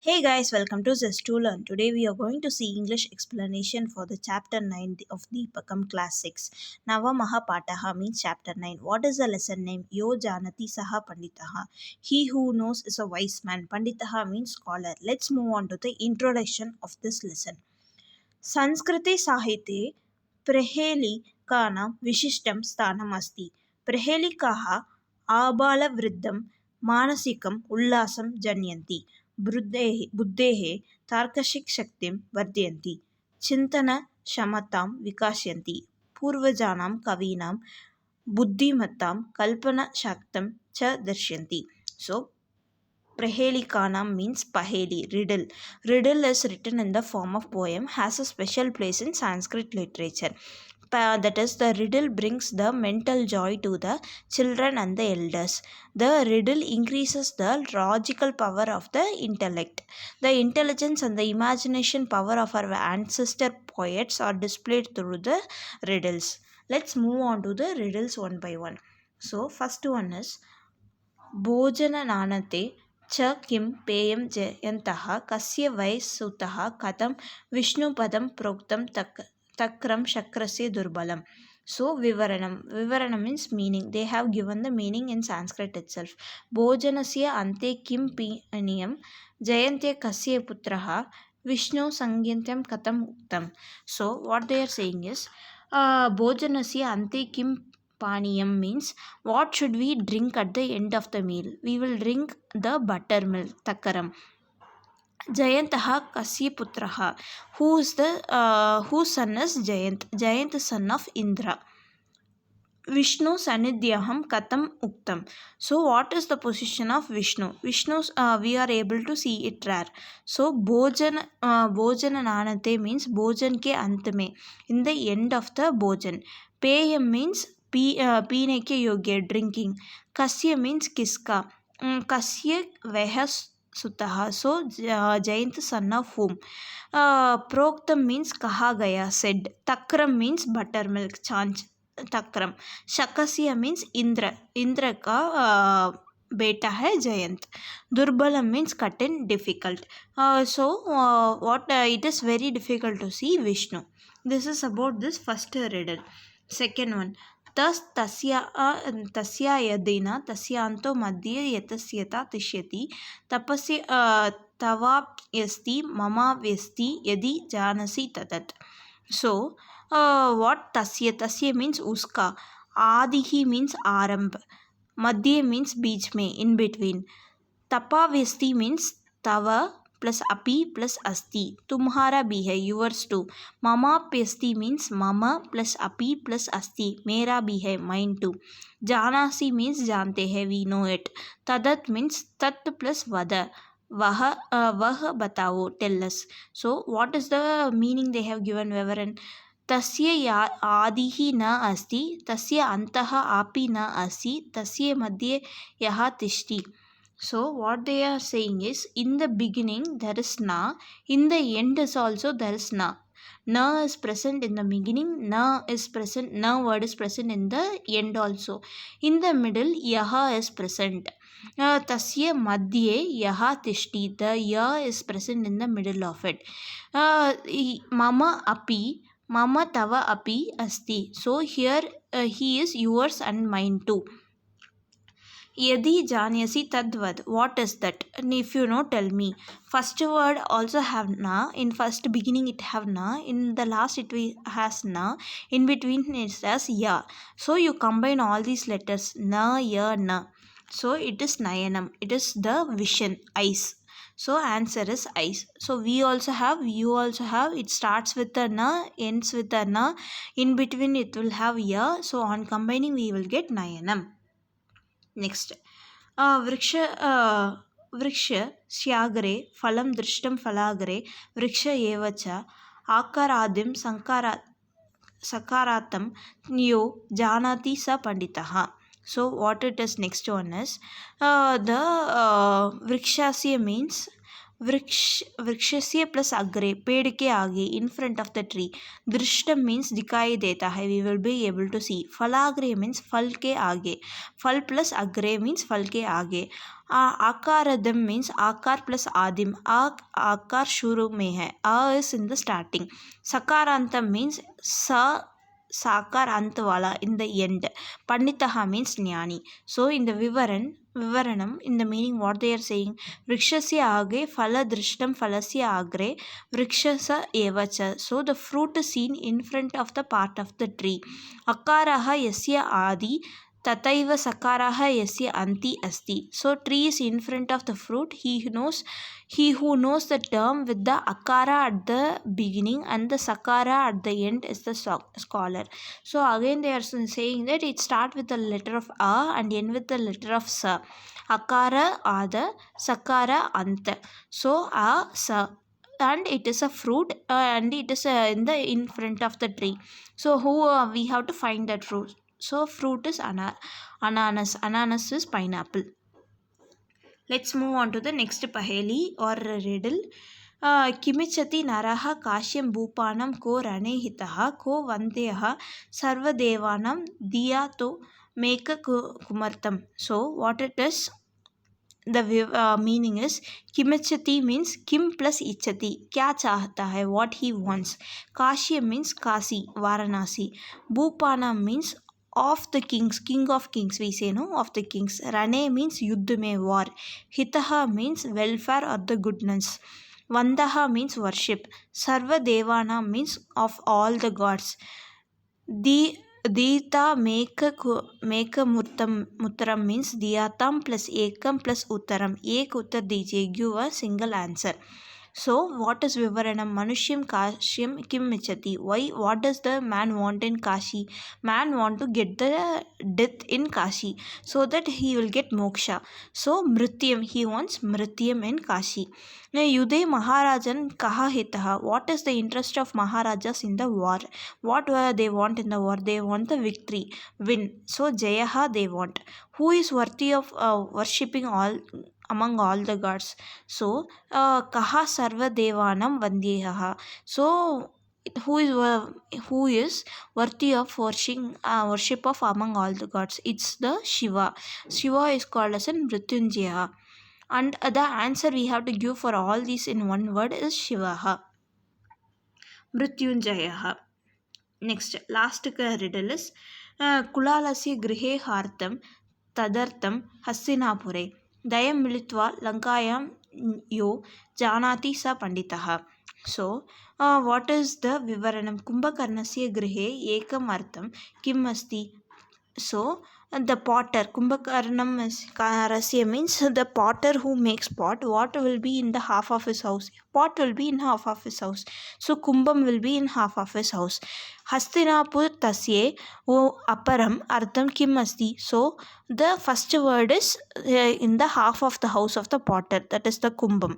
Hey guys, welcome to Zest to Learn. Today we are going to see English explanation for the chapter 9 of Deepakam Classics. Navamaha Pataha means chapter 9. What is the lesson name? Yo Janati Saha Panditaha. He who knows is a wise man. Panditaha means scholar. Let's move on to the introduction of this lesson. संस्कृते साहित्ये प्रहेलिकानां विशिष्टं स्थानम् अस्ति. प्रहेलिकाः आबालवृद्धं मानसिकम् उल्लासं जनयन्ति. बुद्धेः तार्किकशक्तिं वर्धयन्ति. चिन्तनक्षमतां विकासयन्ति. पूर्वजानां कवीनां बुद्धिमत्तां कल्पनाशक्तिं च दर्शयन्ति. So Prahelikanam means Paheli, riddle. Riddle is written in the form of poem, has a special place in Sanskrit literature. That is, the riddle brings the mental joy to the children and the elders. The riddle increases the logical power of the intellect. The intelligence and the imagination power of our ancestor poets are displayed through the riddles. Let's move on to the riddles one by one. So, first one is भोजननानते च किं पेयं जयन्तः कस्य वै सुतः कथं विष्णुपदं प्रोक्तं तक्रं शक्रस्य दुर्बलम्. So vivaranam means meaning. They have given the meaning in Sanskrit itself. Bhojanasya ante kim paniyam jayante kasya putraha Vishnu sangyantam katam uktam. So what they are saying is Bhojanasya ante kim paniyam means what should we drink at the end of the meal? We will drink the buttermilk, takaram. Jayantaha kasya putraha. Whose son is Jayant? Jayant is son of Indra. Vishnu Sanidhyaham Katam Uktam. So, what is the position of Vishnu? Vishnu, we are able to see it rare. So, Bhojan Nanate means Bhojan ke ant mein, in the end of the Bhojan. Peyam means पीने के योग्य drinking. Kasya means kiska. Kasya vehas sutah. So Jayant son of whom. Proktam means kaha gaya said. Takram means buttermilk chanch. Takram. Shakasya means Indra. Indra का बेटा है जयंत. दुर्बलम means cut and difficult. So what it is very difficult to see Vishnu. This is about this first riddle. Second one. तस्या यदेन तस्यांतो मध्ये यतस्यता तिष्यति तपस्य तवाप्यस्ति ममाप्यस्ति यदि जानसि ततत्. So what tasya means uska, adihi means आरंभ, madhye means बीच में, in between, tapavyasti means tava plus api plus asti, तुम्हारा भी है, yours too. ममाप्यस्ति means mama plus api plus asti, मेरा भी है, mine too. जानसि means जानते हैं, we know it. तदत् means tat plus vada, वह बताओ, tell us. So what is the meaning they have given Vivaran? तस्य आदिः न अस्ति, तस्य अन्तः अपि न अस्ति, तस्य मध्ये यः तिष्ठति. So what they are saying is, in the beginning there is na, in the end is also there is na. Na is present in the beginning, na word is present in the end also. In the middle, yaha is present. Tasya madhye yaha tishti, the ya is present in the middle of it. Mama api, mama tava api asti. So here he is yours and mine too. Yadi janyasi tadvad. What is that? And if you know, tell me. First word also have na. In first beginning it have na. In the last it has na. In between it says ya. So you combine all these letters na, ya, na. So it is nayanam. It is the vision, eyes. So answer is eyes. So we also have, you also have. It starts with a na, ends with a na. In between it will have ya. So on combining we will get nayanam. Next, वृक्षस्याग्रे फलं दृष्टं फलाग्रे वृक्ष एव च आकारादिं सकारातं यो जानाति स पंडितः. So what it is next one is the vrikshasya means वृक्षस्य plus agre, पेड़ के आगे, in front of the tree. दृष्टम means दिखाई देता है, we will be able to see. फलाग्रे means फल के आगे, फल plus agre means फल के आगे. Akaradam means akar plus adim. Akar shuru mein hai. A is in the starting. Sakarantam means sakar ant wala in the end. Panditaha means jnani. So in the vivaranam, in the meaning what they are saying, vrikshasya age phala drishtam phalasya agre vrikshasa evacha. So the fruit is seen in front of the part of the tree. Akaraha yasya adi tataiva sakaraha yasya anti asti. So tree is in front of the fruit. He who knows the term with the akara at the beginning and the sakara at the end is the scholar. So again they are saying that it starts with the letter of a and end with the letter of sa. Akara ada, sakara anta. So a sa, and it is a fruit and it is in front of the tree. So we have to find that fruit. So fruit is ananas. Ananas is pineapple. Let's move on to the next paheli or riddle. Kimichati naraha kashyam bhupanam ko ranehitaha ko vandeha sarvadevanam diyato meka kumartam. So what it is? The meaning is Kimichati means Kim plus Ichati. Kya chahta hai, what he wants. Kashya means Kasi, Varanasi. Bhupana means of the kings, king of kings, we say no, of the kings. Rane means Yuddh mein, war. Hitaha means welfare or the goodness. Vandaha means worship. Sarva Devana means of all the gods. Dita make muttaram means diyatam plus ekam plus uttaram. Ek uttar dijiye, give a single answer. So what is Vivaranam? Manushyam Kashyam Kim Michati. Why? What does the man want in Kashi? Man want to get the death in Kashi so that he will get moksha. So Mrityam, he wants Mrityam in Kashi. Now Yude Maharajan Kaha Hitaha. What is the interest of Maharajas in the war? What they want in the war? They want the victory, win. So Jayaha they want. Who is worthy of worshipping all among all the gods? So kaha sarva devanam vandyeha. So who is worthy of worship of among all the gods? It's the Shiva. Shiva is called as an Mrityunjaya. And the answer we have to give for all these in one word is Shivaha. Mrityunjayaha. Next, last riddle is Kulalasya grihe hartam tadartam Hastinapure. Dayam militva lankayam yo janati sa panditaha. So what is the vivaranam? Kumbhakarnasya grihe ekam artham kim asti. So the potter, Kumbhakarnam Rasya means the potter who makes pot. What will be in the half of his house? Pot will be in half of his house. So Kumbham will be in half of his house. Hastinapur tasye o aparam artham kim asti. So the first word is in the half of the house of the potter, that is the Kumbham.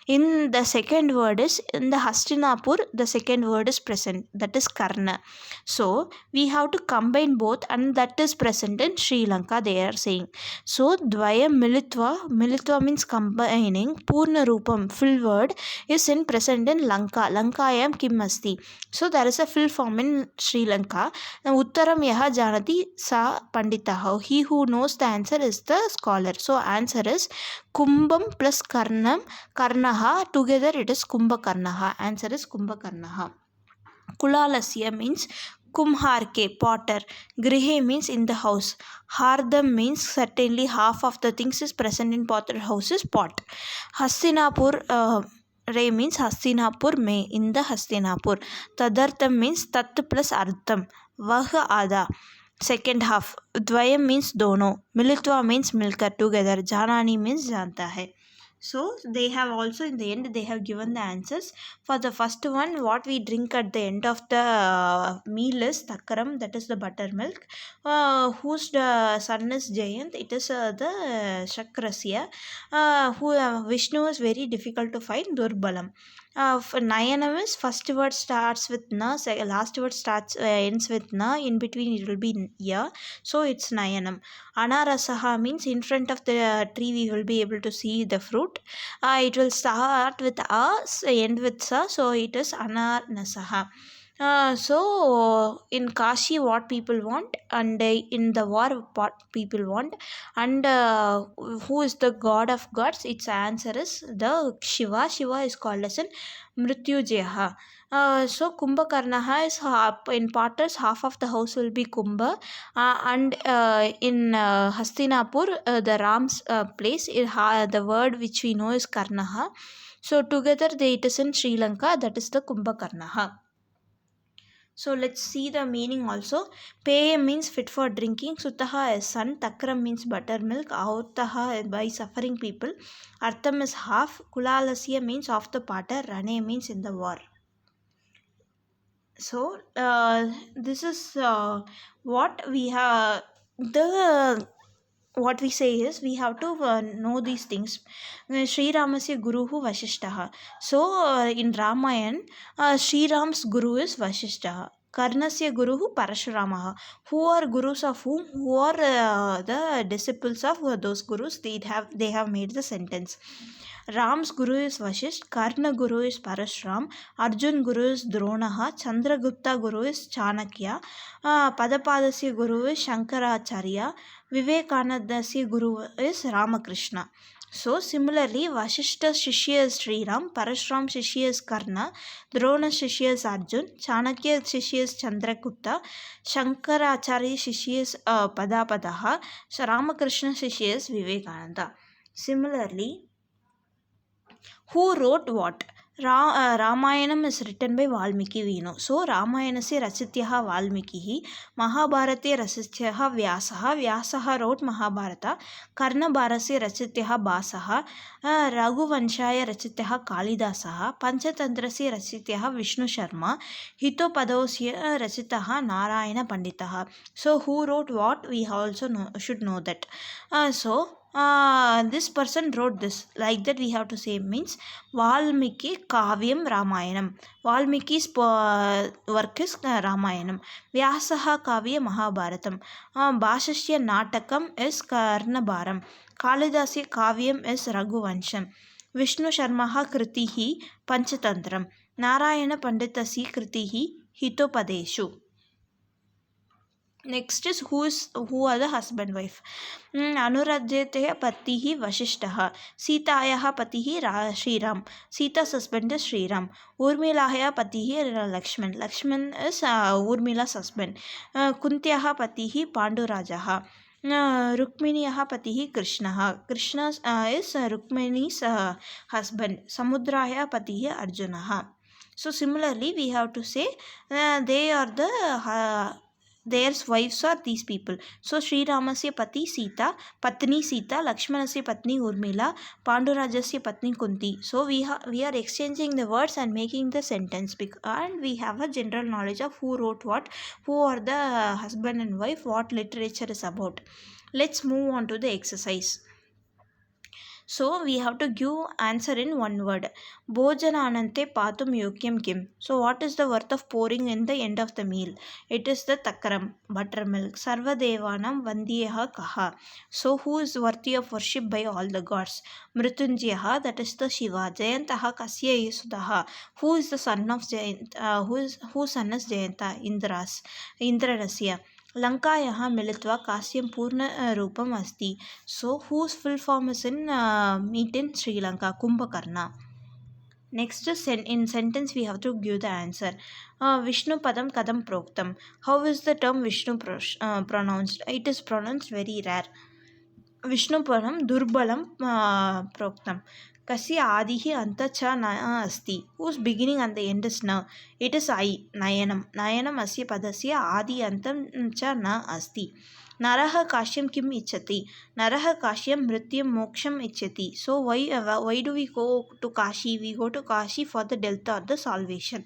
In the second word is in the Hastinapur, the second word is present, that is Karna. So we have to combine both, and that is present in Sri Lanka, they are saying. So Dvaya Militva means combining. Purna Rupam, full word, is in present in Lanka. Lankayam Kim Asti. So there is a full form in Sri Lanka. Now Uttaram Yaha Janati Sa Panditaha. He who knows the answer is the scholar. So answer is Kumbham plus Karnaha. Together it is Kumbhakarnaha. Answer is Kumbhakarnaha. Kulalasya means Kumharke, potter. Grihe means in the house. Hardam means certainly half of the things is present in potter house is pot. Hastinapur Re means Hastinapur me, in the Hastinapur. Tadartham means Tat plus Artham. Vah Ada, second half. Dvayam means dono. Militva means milker, together. Janani means janta hai. So they have also in the end they have given the answers. For the first one, what we drink at the end of the meal is Takaram, that is the buttermilk. Whose son is Jayant, it is the Shakrasya. Who Vishnu is very difficult to find, Durbalam. Nayanam is first word starts with na, last word ends with na, in between it will be ya, so it's Nayanam. Anarasaha means in front of the tree we will be able to see the fruit. It will start with a, end with sa, so it is Ananasaha. So in Kashi, what people want, and in the war, what people want, and who is the god of gods? Its answer is the Shiva. Shiva is called as an Mrityunjaya. So Kumbhakarna is in Potters, half of the house will be Kumbha, and in Hastinapur, the Ram's place, the word which we know is Karnaha. So together it is in Sri Lanka, that is the Kumbhakarna. So let's see the meaning also. Peye means fit for drinking. Sutaha is son. Takram means buttermilk. Ahutaha by suffering people. Artham is half. Kulalasya means of the potter. Rane means in the war. So this is what we have. What we say is we have to know these things. Sri Ramasya Guruhu Vashishtaha. So in Ramayan, Sri Ram's Guru is Vashishtaha. Karnasya Guruhu Parashuramaha. Who are gurus of whom? Who are the disciples of those gurus? They have made the sentence. Ram's Guru is Vashisht, Karna Guru is Parashuram, Arjun Guru is Dronaha, Chandragupta Guru is Chanakya, Padapadasya Guru is Shankaracharya, Vivekanandasya Guru is Ramakrishna. So similarly, Vashishta Shishya is Sri Ram, Parashuram Shishya is Karna, Drona Shishya is Arjun, Chanakya Shishya is Chandragupta, Shankaracharya Shishya is Padapadaha, Ramakrishna Shishya is Vivekananda. Similarly, who wrote what? Ramayanam is written by Valmiki, we know. So Ramayanasya Rachityaha Valmikihi, Mahabharate Rachityaha Vyasaha, Vyasaha wrote Mahabharata, Karna Bharasya Rachityaha Basaha, Raghuvanshaya Rachityaha Kalidasaha, Panchatantrasya Rachityaha Vishnu Sharma, Hitopadosya Rachitaha Narayana Panditaha. So who wrote what? We also should know that. This person wrote this, like that we have to say, means Valmiki Kavyam Ramayanam. Valmiki's work is Ramayanam. Vyasaha Kavya Mahabharatam. Bhashasya Natakam is Karnabharam. Kalidasya Kavyam is Raghuvansham. Vishnu Sharmaha Kritihi Panchatantram. Narayana Panditasya Kritihi Hitopadeshu. Next is who are the husband wife. Anuradhyateya patihi Vashishtaha. Sitayaha patihi Sri Ram. Sita's husband is Sri Ram. Urmilahaya patihi Lakshman. Lakshman is Urmila's husband. Kuntiyaha patihi Pandurajaha. Rukminiyaha patihi Krishnaha. Krishna is Rukmini's husband. Samudraya patihi Arjunaha. So similarly we have to say they are the their wives are these people. So Sri Ramasya Pati Sita, Patni Sita, Lakshmanasya Patni Urmila, Pandurajasya Patni Kunti. So we are exchanging the words and making the sentence, and we have a general knowledge of who wrote what, who are the husband and wife, what literature is about. Let's move on to the exercise. So we have to give answer in one word. Bhojananante patum yogyam kim. So what is the worth of pouring in the end of the meal? It is the takram, buttermilk. Sarvadevanam vandyeha kaha. So who is worthy of worship by all the gods? Mrityunjayaha, that is the Shiva. Jayantaha kasya yasudaha. Who is the son of Jayanta? Whose son is Jayanta? Indrasya. Lankayaha militva kasyam purna rupam asti. So whose full form is in meet in Sri Lanka? Kumbhakarna. Next in sentence we have to give the answer. Vishnu padam kadam proktam. How is the term Vishnu pronounced? It is pronounced very rare. Vishnu padam durbalam proktam. Kasya adihi anta cha na asti. Whose beginning and the end is na. It is I, Nayanam. Nayanam asya padasya adi antam cha na asti. Naraha kashyam kim ichati. Naraha kashyam mrityam moksham ichati. So why do we go to Kashi? We go to Kashi for the death or the salvation.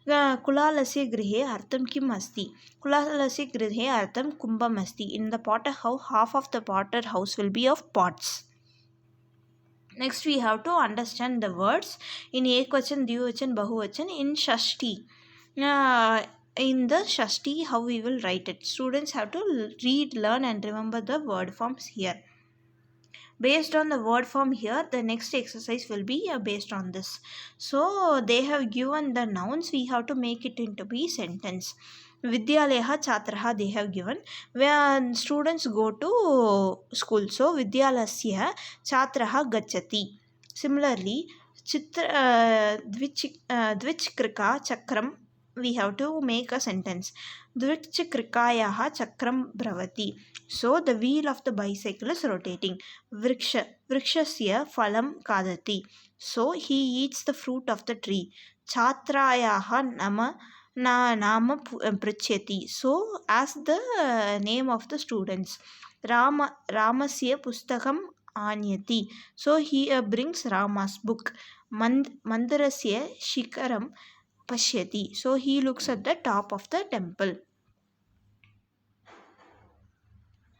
Kulalasya grihe artham kim asti. Kulalasya grihe artham kumbham asti. In the potter house, half of the potter house will be of pots. Next we have to understand the words in Ekvachan, Dvivachan, Bahuvachan, in Shashti. In the Shashti, how we will write it. Students have to read, learn and remember the word forms here. Based on the word form here, the next exercise will be based on this. So they have given the nouns, we have to make it into be sentence. Vidyalayaha Chatraha they have given. When students go to school, so Vidyalasya Chatraha Gachati. Similarly, Dvichkrika Chakram, we have to make a sentence. Dvichkrikayaha Chakram Bhavati. So the wheel of the bicycle is rotating. Vrikshasya Phalam Kadati. So he eats the fruit of the tree. Chatrayaha Nama Prichyati. So as the name of the students. Ramasya Pustakam Anyati. So he brings Rama's book. Mandarasya Shikaram Pashyati. So he looks at the top of the temple.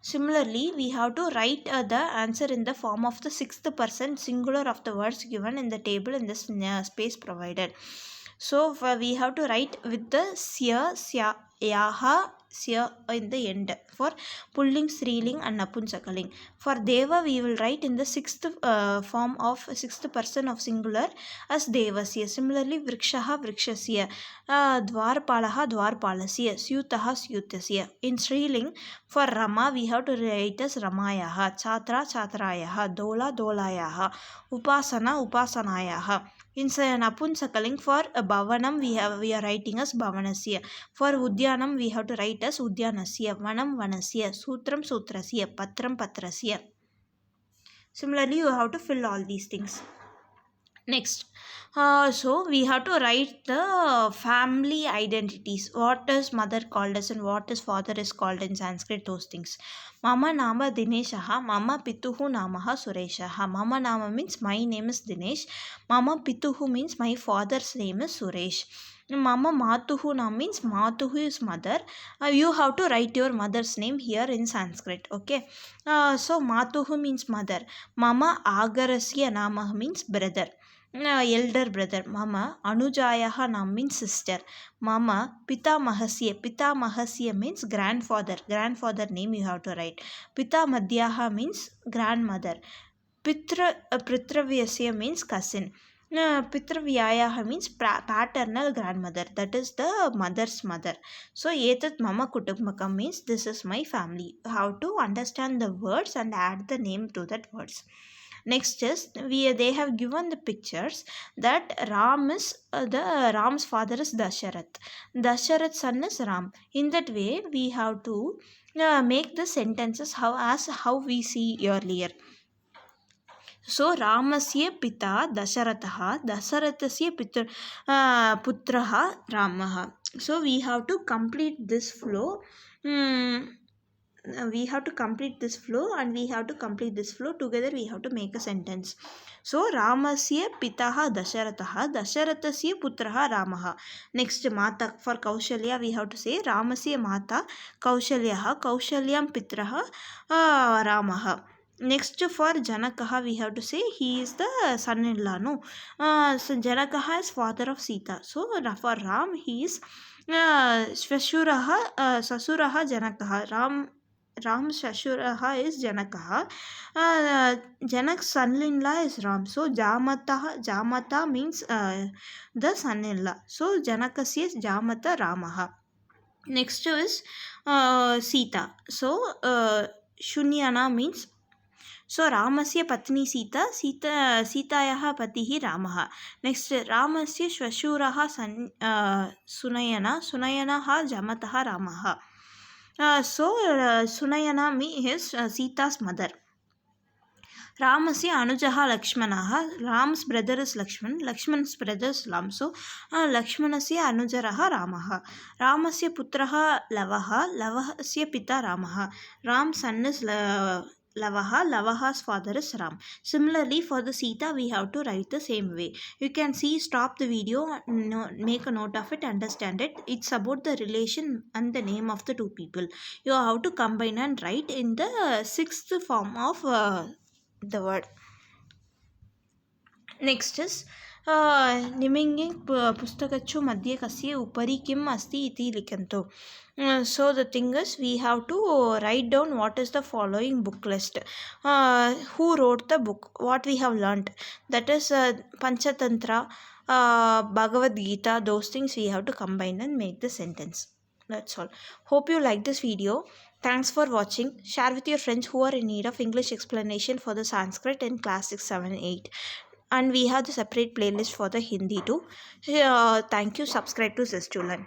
Similarly, we have to write the answer in the form of the sixth person singular of the words given in the table in this space provided. So we have to write with the sya, yaha, sya in the end for pulling, striling and napunsakaling. For deva we will write in the sixth form of sixth person of singular as devasya. Similarly, vrikshaha, vrikshasya, dwarpalaha, dwarpalasya, syutaha, syutasya. In striling, for Rama, we have to write as Ramayaha, Chatra, Chatrayaha, Dola, Dolayaha, Upasana, Upasanayaha. In Napunsakaling, for Bhavanam, we are writing as Bhavanasya. For Udyanam, we have to write as Udyanasya, Vanam, Vanasya, Sutram, Sutrasya, Patram, Patrasya. Similarly, you have to fill all these things. Next, so we have to write the family identities. What is mother called as and what is father is called in Sanskrit, those things. Mama nama Dineshaha, Mama Pituhu namaha Sureshaha. Mama nama means my name is Dinesh. Mama Pituhu means my father's name is Suresh. Mama Matuhu nam means Matuhu is mother. You have to write your mother's name here in Sanskrit. Okay. So Matuhu means mother. Mama Agarasya namah means brother. Elder brother. Mama Anujayaha nam means sister. Mama Pita Mahasya means grandfather. Grandfather name you have to write. Pita Madhyaha means grandmother. Pritravyasya means cousin. Pitravyayaha means paternal grandmother. That is the mother's mother. So etat mama kutumbakam means this is my family. How to understand the words and add the name to that words. Next is they have given the pictures that Ram is Ram's father is Dasharath. Dasharath's son is Ram. In that way, we have to make the sentences how we see earlier. So Ramasya Pita Dasharatha, Dasarathasya Putraha Ramaha. So we have to complete this flow. We have to complete this flow and we have to complete this flow together. We have to make a sentence. So Ramasya Pitaha Dasharataha, Dasharathasya Putraha Ramaha. Next, Mata for Kaushalya we have to say Ramasya Mata Kaushalyaha, Kaushalyam Pitraha Ramaha. Next, for Janakaha we have to say he is the son-in-law. No, so Janakaha is father of Sita. So for Ram he is Sasuraha Janakaha. Ram's Shashuraha is Janakaha. Janak's son-in-law is Ram. So Jamata means the son-in-law. So Janakasya is Jamata Ramaha. Next is Sita. So Shunyana means. So Ramasya Patni Sitayaha Patihi Ramaha. Next, Ramasya Shvashuraha Sunayanaha Jamataha Ramaha. So Sunayana is Sita's mother. Ramasya Anujaha Lakshmanaha. Ram's brother is Lakshman. Lakshman's brother is Ram. So Lakshmanasya Anujaraha Ramaha. Ramasya Putraha Lavaha. Lavahasya Pita Ramaha. Ram's son is Lavaha. Lavaha's father is Ram. Similarly, for the Sita, we have to write the same way. You can see, stop the video, make a note of it, understand it. It's about the relation and the name of the two people. You have to combine and write in the sixth form of the word. Next is निमिङ्गे पुस्तकच्चु मध्ये कस्य उपरि किम् अस्ति इति लिखन्तु. So the thing is, we have to write down what is the following book list. Who wrote the book? What we have learnt. That is Panchatantra, Bhagavad Gita. Those things we have to combine and make the sentence. That's all. Hope you like this video. Thanks for watching. Share with your friends who are in need of English explanation for the Sanskrit in class 6, 7, 8. And we have the separate playlist for the Hindi too. Thank you. Subscribe to Zestulan.